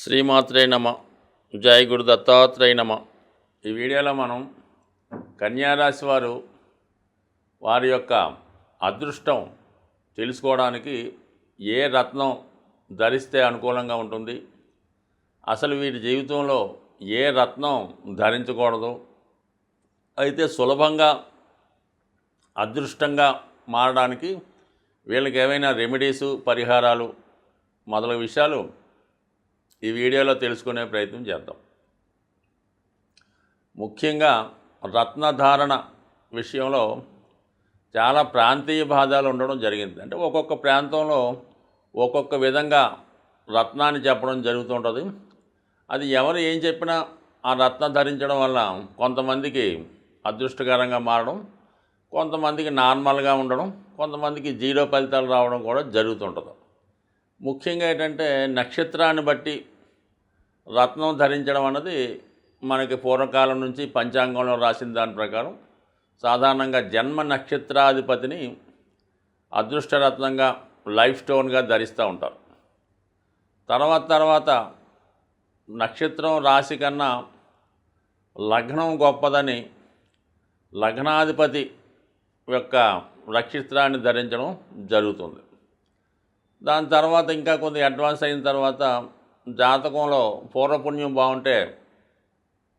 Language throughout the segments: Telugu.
శ్రీమాత్రే నమ. జై గురు దత్తాత్రేయ నమ. ఈ వీడియోలో మనం కన్యారాశి వారి యొక్క అదృష్టం తెలుసుకోవడానికి ఏ రత్నం ధరిస్తే అనుకూలంగా ఉంటుంది, అసలు వీరి జీవితంలో ఏ రత్నం ధరించకూడదు, అయితే సులభంగా అదృష్టంగా మారడానికి వీళ్ళకి ఏవైనా రెమెడీసు, పరిహారాలు మొదలగు విషయాలు ఈ వీడియోలో తెలుసుకునే ప్రయత్నం చేద్దాం. ముఖ్యంగా రత్నధారణ విషయంలో చాలా ప్రాంతీయ భేదాలు ఉండడం జరిగింది. అంటే ఒక్కొక్క ప్రాంతంలో ఒక్కొక్క విధంగా రత్నాన్ని చెప్పడం జరుగుతుంటుంది. అది ఎవరు ఏం చెప్పినా ఆ రత్నం ధరించడం వల్ల కొంతమందికి అదృష్టకరంగా మారడం, కొంతమందికి నార్మల్గా ఉండడం, కొంతమందికి జీరో ఫలితాలు రావడం కూడా జరుగుతుంటుంది. ముఖ్యంగా ఏంటంటే నక్షత్రాన్ని బట్టి రత్నం ధరించడం అన్నది మనకి పూర్వకాలం నుంచి పంచాంగంలో రాసిన దాని ప్రకారం సాధారణంగా జన్మ నక్షత్రాధిపతిని అదృష్టరత్నంగా లైఫ్ స్టోన్గా ధరిస్తూ ఉంటారు. తర్వాత నక్షత్రం రాశి కన్నా లగ్నం గొప్పదని లగ్నాధిపతి యొక్క నక్షత్రాన్ని ధరించడం జరుగుతుంది. దాని తర్వాత ఇంకా కొంత అడ్వాన్స్ అయిన తర్వాత జాతకంలో పూర్వపుణ్యం బాగుంటే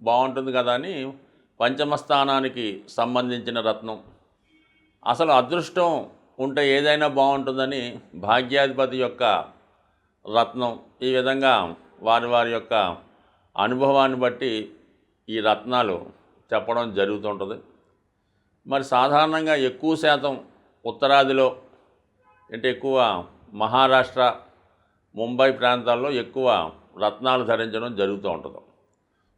బాగుంటుంది కదా అని పంచమ స్థానానికి సంబంధించిన రత్నం, అసలు అదృష్టం ఉంటే ఏదైనా బాగుంటుందని భాగ్యాధిపతి యొక్క రత్నం, ఈ విధంగా వారి యొక్క అనుభవాన్ని బట్టి ఈ రత్నాలు చెప్పడం జరుగుతుంటుంది. మరి సాధారణంగా ఎక్కువ శాతం ఉత్తరాదిలో అంటే ఎక్కువ మహారాష్ట్ర, ముంబై ప్రాంతాల్లో ఎక్కువ రత్నాలు ధరించడం జరుగుతూ ఉంటుంది.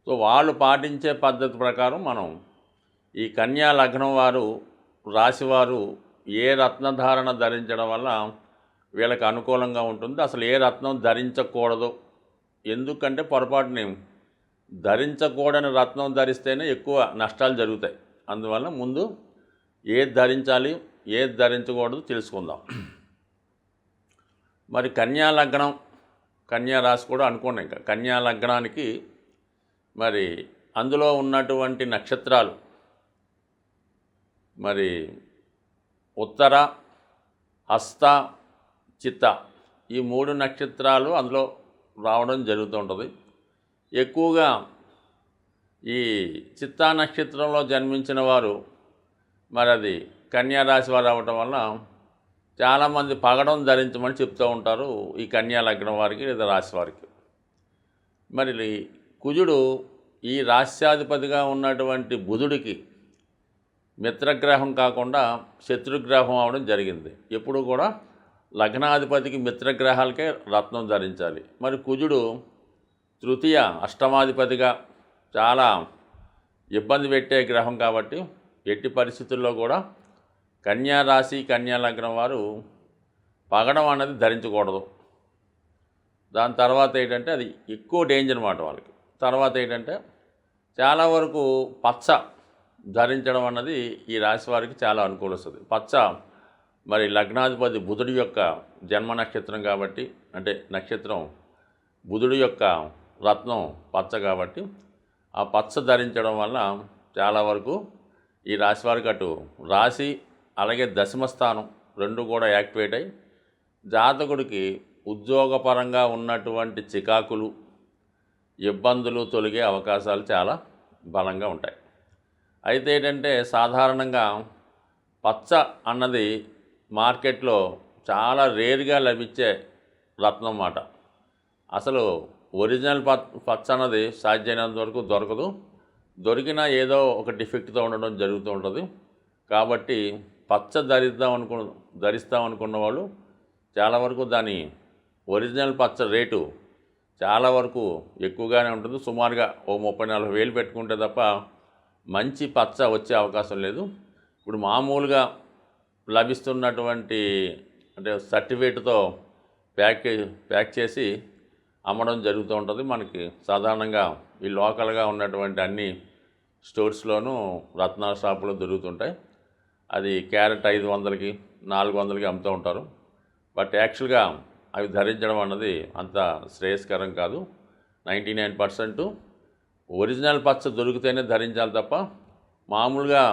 సో వాళ్ళు పాటించే పద్ధతి ప్రకారం మనం ఈ కన్యా లగ్నం రాశివారు ఏ రత్నధారణ ధరించడం వల్ల వీళ్ళకి అనుకూలంగా ఉంటుంది, అసలు ఏ రత్నం ధరించకూడదు, ఎందుకంటే పొరపాటుని ధరించకూడని రత్నం ధరిస్తేనే ఎక్కువ నష్టాలు జరుగుతాయి. అందువల్ల ముందు ఏది ధరించాలి, ఏది ధరించకూడదు తెలుసుకుందాం. మరి కన్యా లగ్నం, కన్యా రాశి కూడా అనుకోండి. ఇంకా కన్యా లగ్నానికి మరి అందులో ఉన్నటువంటి నక్షత్రాలు మరి ఉత్తర, హస్త, చిత్త, ఈ 3 నక్షత్రాలు అందులో రావడం జరుగుతూ ఉంటుంది. ఎక్కువగా ఈ చిత్తా నక్షత్రంలో జన్మించిన వారు మరి అది కన్యా రాశి వారు అవ్వటం వల్ల చాలామంది పగడం ధరించమని చెప్తూ ఉంటారు ఈ కన్యా లగ్నం వారికి లేదా రాశి వారికి. మరి కుజుడు ఈ రాశ్యాధిపతిగా ఉన్నటువంటి బుధుడికి మిత్రగ్రహం కాకుండా శత్రుగ్రహం అవడం జరిగింది. ఎప్పుడు కూడా లగ్నాధిపతికి మిత్రగ్రహాలకే రత్నం ధరించాలి. మరి కుజుడు తృతీయ అష్టమాధిపతిగా చాలా ఇబ్బంది పెట్టే గ్రహం కాబట్టి ఎట్టి పరిస్థితుల్లో కూడా కన్యా రాశి, కన్యా లగ్నం వారు పగడం అన్నది ధరించకూడదు. దాని తర్వాత ఏంటంటే అది ఎక్కువ డేంజర్ అన్నమాట వాళ్ళకి. తర్వాత ఏంటంటే చాలా వరకు పచ్చ ధరించడం అన్నది ఈ రాశి వారికి చాలా అనుకూలిస్తుంది. పచ్చ మరి లగ్నాధిపతి బుధుడి యొక్క జన్మ నక్షత్రం కాబట్టి, అంటే నక్షత్రం బుధుడి యొక్క రత్నం పచ్చ కాబట్టి ఆ పచ్చ ధరించడం వల్ల చాలా వరకు ఈ రాశి వారికి అటు రాశి అలాగే దశమ స్థానం రెండు కూడా యాక్టివేట్ అయ్యి జాతకుడికి ఉద్యోగపరంగా ఉన్నటువంటి చికాకులు, ఇబ్బందులు తొలగే అవకాశాలు చాలా బలంగా ఉంటాయి. అయితే ఏంటంటే సాధారణంగా పచ్చ అన్నది మార్కెట్లో చాలా రేర్గా లభించే రత్నం అన్నమాట. అసలు ఒరిజినల్ పచ్చ అన్నది సాధ్యమైనంత వరకు దొరకదు. దొరికినా ఏదో ఒక డిఫెక్ట్తో ఉండడం జరుగుతూ ఉంటుంది. కాబట్టి పచ్చ ధరిస్తాం అనుకున్న వాళ్ళు చాలా వరకు దాని ఒరిజినల్ పచ్చ రేటు చాలా వరకు ఎక్కువగానే ఉంటుంది. సుమారుగా ఓ 30-40 వేలు పెట్టుకుంటే తప్ప మంచి పచ్చ వచ్చే అవకాశం లేదు. ఇప్పుడు మామూలుగా లభిస్తున్నటువంటి అంటే సర్టిఫికేట్తో ప్యాక్ చేసి అమ్మడం జరుగుతూ ఉంటుంది. మనకి సాధారణంగా ఈ లోకల్గా ఉన్నటువంటి అన్ని స్టోర్స్లోనూ రత్నాల షాపులో దొరుకుతుంటాయి. అది క్యారెట్ 500కి 400కి అమ్ముతూ ఉంటారు. బట్ యాక్చువల్గా అవి ధరించడం అన్నది అంత శ్రేయస్కరం కాదు. 99% ఒరిజినల్ పచ్చ దొరికితేనే ధరించాలి తప్ప మామూలుగా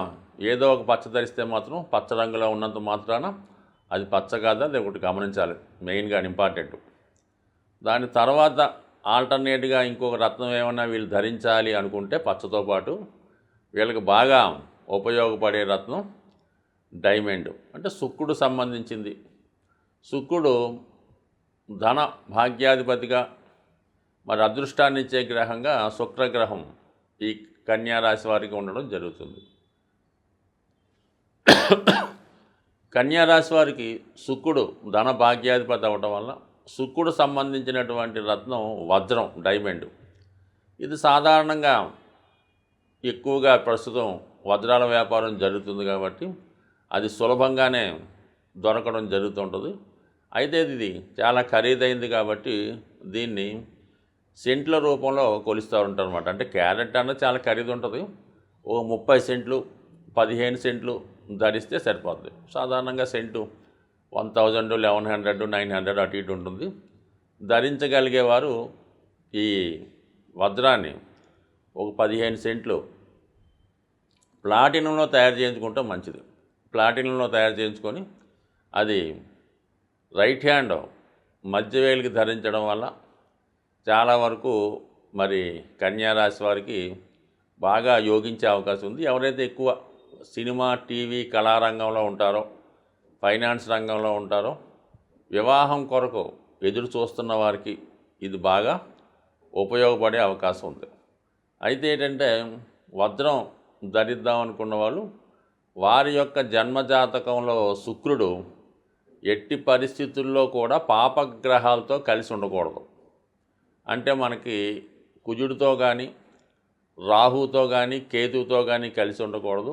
ఏదో ఒక పచ్చ ధరిస్తే మాత్రం పచ్చ రంగులో ఉన్నంత మాత్రాన అది పచ్చ కాదా, అది ఒకటి గమనించాలి, మెయిన్గా ఇంపార్టెంట్. దాని తర్వాత ఆల్టర్నేట్గా ఇంకొక రత్నం ఏమన్నా వీళ్ళు ధరించాలి అనుకుంటే పచ్చతో పాటు వీళ్ళకి బాగా ఉపయోగపడే రత్నం డైమండ్, అంటే శుక్రుడు సంబంధించింది. శుక్రుడు ధన భాగ్యాధిపతిగా, మరి అదృష్టాన్ని ఇచ్చే గ్రహంగా శుక్రగ్రహం ఈ కన్యా రాశి వారికి ఉండడం జరుగుతుంది. కన్యా రాశి వారికి శుక్రుడు ధన భాగ్యాధిపతి అవ్వటం వల్ల శుక్రుడు సంబంధించినటువంటి రత్నం వజ్రం, డైమండ్. ఇది సాధారణంగా ఎక్కువగా ప్రస్తుతం వజ్రాల వ్యాపారం జరుగుతుంది కాబట్టి అది సులభంగానే దొరకడం జరుగుతుంటుంది. అయితే ఇది చాలా ఖరీదైంది కాబట్టి దీన్ని సెంట్ల రూపంలో కొలుస్తూ ఉంటారు అనమాట. అంటే క్యారెట్ అన్నది చాలా ఖరీదు ఉంటుంది. ఓ 30 సెంట్లు 15 సెంట్లు ధరిస్తే సరిపోతుంది. సాధారణంగా సెంటు 1000, 1100, 900 అటు ఇటు ఉంటుంది. ధరించగలిగేవారు ఈ వజ్రాన్ని ఒక 15 సెంట్లు ప్లాటినంలో తయారు చేయించుకుంటే మంచిది. ప్లాటినంలో తయారు చేయించుకొని అది రైట్ హ్యాండ్ మధ్య వేలికి ధరించడం వల్ల చాలా వరకు మరి కన్యా రాశి వారికి బాగా యోగించే అవకాశం ఉంది. ఎవరైతే ఎక్కువ సినిమా, టీవీ, కళారంగంలో ఉంటారో, ఫైనాన్స్ రంగంలో ఉంటారో, వివాహం కొరకు ఎదురు చూస్తున్న వారికి ఇది బాగా ఉపయోగపడే అవకాశం ఉంది. అయితే ఏంటంటే వజ్రం ధరిద్దాం అనుకున్న వాళ్ళు వారి యొక్క జన్మజాతకంలో శుక్రుడు ఎట్టి పరిస్థితుల్లో కూడా పాపగ్రహాలతో కలిసి ఉండకూడదు. అంటే మనకి కుజుడితో కానీ, రాహుతో కానీ, కేతువుతో కానీ కలిసి ఉండకూడదు.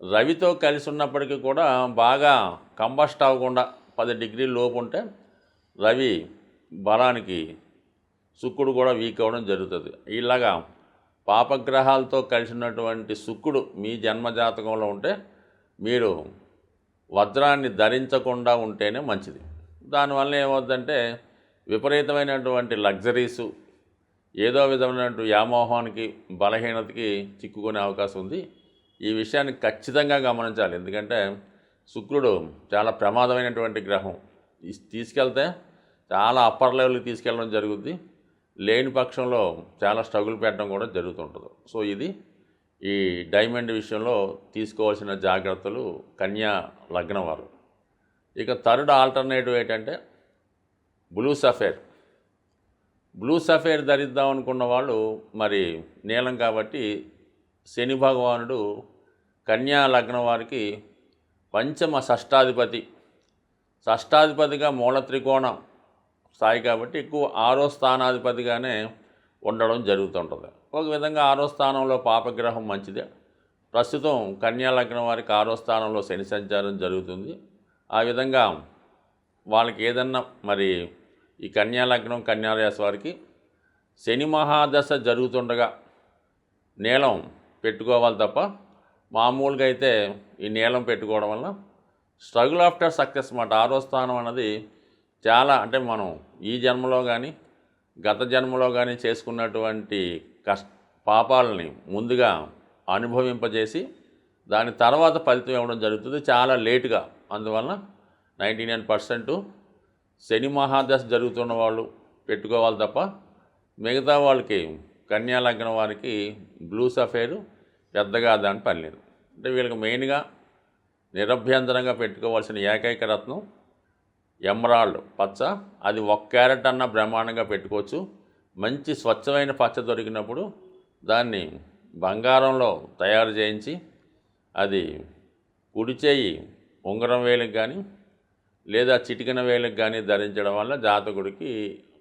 రవితో కలిసి ఉన్నప్పటికీ కూడా బాగా కంబస్ట్ అవ్వకుండా 10 డిగ్రీల లోపు ఉంటే రవి బలానికి శుక్రుడు కూడా వీక్ అవ్వడం జరుగుతుంది. ఇలాగా పాపగ్రహాలతో కలిసి ఉన్నటువంటి శుక్రుడు మీ జన్మజాతకంలో ఉంటే మీరు వజ్రాన్ని ధరించకుండా ఉంటేనే మంచిది. దానివల్ల ఏమవుతుందంటే విపరీతమైనటువంటి లగ్జరీసు, ఏదో విధమైనటువంటి వ్యామోహానికి, బలహీనతకి చిక్కుకునే అవకాశం ఉంది. ఈ విషయాన్ని ఖచ్చితంగా గమనించాలి. ఎందుకంటే శుక్రుడు చాలా ప్రమాదమైనటువంటి గ్రహం. తీసుకెళ్తే చాలా అప్పర్ లెవెల్కి తీసుకెళ్ళడం జరుగుద్ది. లేని పక్షంలో చాలా స్ట్రగుల్ పెట్టడం కూడా జరుగుతుంటుంది. సో ఇది ఈ డైమండ్ విషయంలో తీసుకోవాల్సిన జాగ్రత్తలు కన్యా లగ్నం వారు. ఇక థర్డ్ ఆల్టర్నేటివ్ ఏంటంటే బ్లూ సఫేర్. బ్లూ సఫేర్ ధరిద్దాం అనుకున్న వాళ్ళు మరి నీలం కాబట్టి శని భగవానుడు కన్యా లగ్నం వారికి పంచమ షష్టాధిపతిగా మూల త్రికోణం స్థాయి కాబట్టి ఎక్కువ 6వ స్థానాధిపతిగానే ఉండడం జరుగుతుంటుంది. ఒక విధంగా 6వ స్థానంలో పాపగ్రహం మంచిదే. ప్రస్తుతం కన్యా లగ్నం వారికి 6వ స్థానంలో శని సంచారం జరుగుతుంది. ఆ విధంగా వాళ్ళకి ఏదన్నా మరి ఈ కన్యా లగ్నం, కన్యా రాశి వారికి శని మహాదశ జరుగుతుండగా నీలం పెట్టుకోవాలి తప్ప మామూలుగా అయితే ఈ నీలం పెట్టుకోవడం వల్ల స్ట్రగుల్ ఆఫ్టర్ సక్సెస్ మాట. 6వ స్థానం అన్నది చాలా, అంటే మనం ఈ జన్మలో కానీ గత జన్మలో కానీ చేసుకున్నటువంటి పాపాలని ముందుగా అనుభవింపజేసి దాని తర్వాత ఫలితం ఇవ్వడం జరుగుతుంది చాలా లేటుగా. అందువల్ల 99% శని మహాదశ జరుగుతున్న వాళ్ళు పెట్టుకోవాలి తప్ప మిగతా వాళ్ళకి కన్యా లగ్నం వారికి బ్లూ సఫేరు పెద్దగా దాని పని లేదు. అంటే వీళ్ళకి మెయిన్గా నిరభ్యంతరంగా పెట్టుకోవాల్సిన ఏకైక రత్నం ఎమరాల్డ్ పచ్చ. అది 1 క్యారెట్ అన్న బ్రహ్మాండంగా పెట్టుకోవచ్చు. మంచి స్వచ్ఛమైన పచ్చ దొరికినప్పుడు దాన్ని బంగారంలో తయారు చేయించి అది కుడి చేయి ఉంగరం వేలికి కానీ లేదా చిటికెన వేలికి కానీ ధరించడం వల్ల జాతకుడికి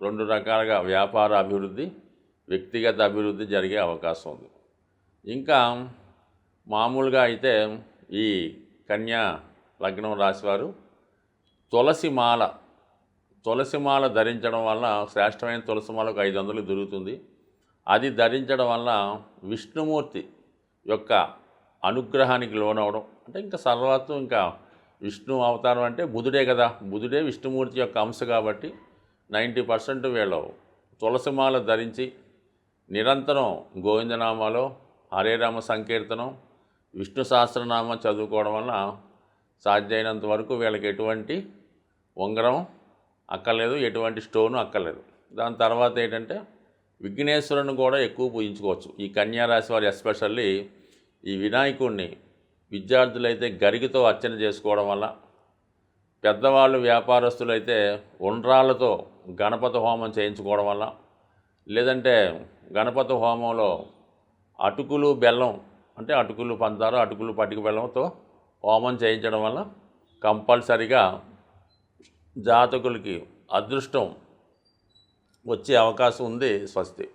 2 రకాలుగా వ్యాపార అభివృద్ధి, వ్యక్తిగత అభివృద్ధి జరిగే అవకాశం ఉంది. ఇంకా మామూలుగా అయితే ఈ కన్యా లగ్నం రాశివారు తులసిమాల ధరించడం వల్ల, శ్రేష్టమైన తులసిమాలకు 500 దొరుకుతుంది. అది ధరించడం వల్ల విష్ణుమూర్తి యొక్క అనుగ్రహానికి లోనవడం. అంటే ఇంకా సర్వత్వం ఇంకా విష్ణు అవతారం అంటే బుధుడే కదా, బుధుడే విష్ణుమూర్తి యొక్క అంశ కాబట్టి 90% వీళ్ళు తులసిమాల ధరించి నిరంతరం గోవిందనామాలో హరే రామ సంకీర్తనం విష్ణు సహస్రనామం చదువుకోవడం వల్ల సాధ్యమైనంత వరకు వీళ్ళకి ఎటువంటి ఉంగరం అక్కర్లేదు, ఎటువంటి స్టోను అక్కర్లేదు. దాని తర్వాత ఏంటంటే విఘ్నేశ్వరుని కూడా ఎక్కువ పూజించుకోవచ్చు. ఈ కన్యారాశి వారు ఎస్పెషల్లీ ఈ వినాయకుడిని విద్యార్థులైతే గరికతో అర్చన చేసుకోవడం వల్ల, పెద్దవాళ్ళు వ్యాపారస్తులైతే ఉండ్రాళ్ళతో గణపతి హోమం చేయించుకోవడం వల్ల, లేదంటే గణపతి హోమంలో అటుకులు బెల్లం అంటే అటుకులు పంచదార అటుకులు పటిక బెల్లంతో హోమం చేయించడం వల్ల కంపల్సరిగా జాతకులకి అదృష్టం వచ్చే అవకాశం ఉంది. స్వస్తి.